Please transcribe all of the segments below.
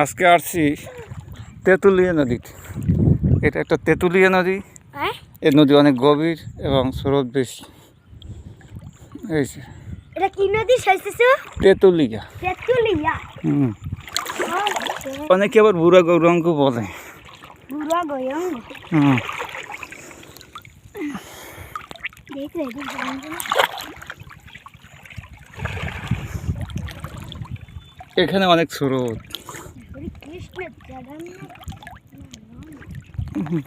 আজকে আসছি তেঁতুলিয়া নদীতে। এটা একটা তেঁতুলিয়া নদী। এই নদী অনেক গভীর এবং স্রোত বেশি। এই যে এটা কি নদী সাইতেছো? তেঁতুলিয়া। তেঁতুলিয়া। অনেকে আবার বুড়া গৌরাঙ্গ বলে। বুড়া গৌরাঙ্গ। দেখলে এখানে অনেক স্রোত।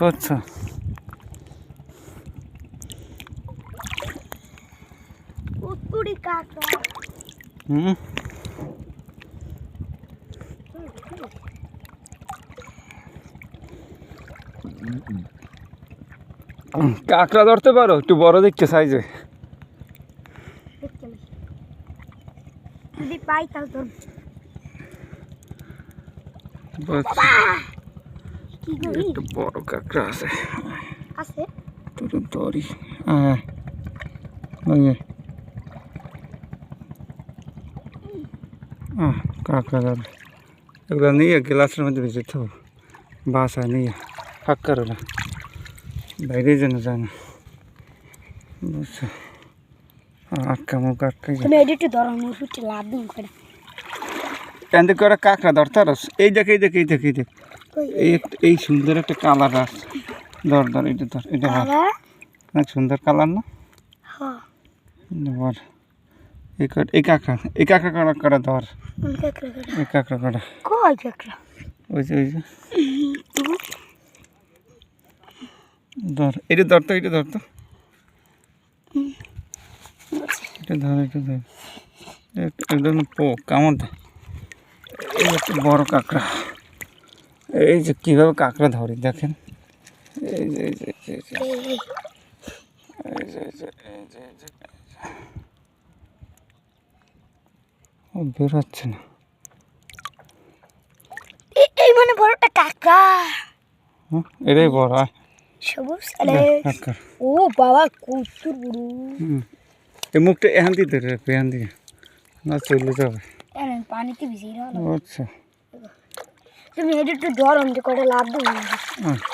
আচ্ছা, উত্তরি কাকা। কাঁকড়া ধরতে পারো? একটু বড় দেখতে সাইজে। যদি পাই তাহলে তো একটু বড় কাঁকড়া আছে। আছে তোর ধরি। কাঁকড়া ধর, এগুলো নিয়ে গ্লাসের মধ্যে ভিজে থাকবো। বাসা নিয়ে ফাঁক করো না, বাইরে যেন যায় না, বুঝছো? আটকা মুখ আটকাই যায়। তুমি এডিটে ধরো, মুরুটি লাভ দিন করে। এদিকে করে কাঁকড়া ধরতে পারো? এই দেখ, এই দেখ, এই দেখ, এই দেখ, এই সুন্দর একটা কালার আছে। ধর ধর, এটা ধর, এটা ধর, অনেক সুন্দর কালার না? ধর এই কাঁকড়া করা ধর, এই কাঁকড়া করা। কই কাকড়া? ওই যে ধর, এটা ধর তো, এটা ধর তো, এটা ধর, এটা ধর, একদম কামড় দেয়। এই একটা বড় কাঁকড়া। এই যে কীভাবে কাঁকড়া ধরে দেখেন। এই যে এই যে এই যে এই যে এই যে এই যে এই যে ও বের হচ্ছে না। এই মানে বড়টা কাকড়া। এটাই বড়। সবুজ। ও বাবা কত বড়। এই মুখটা এখান দিয়ে ধরে রাখবে, এখান দিয়ে না চলে যাবে। পানিতে ভিজিয়ে রাখো। আচ্ছা, তুমি এডিটে ধরো, আমি করে লাভ দিই।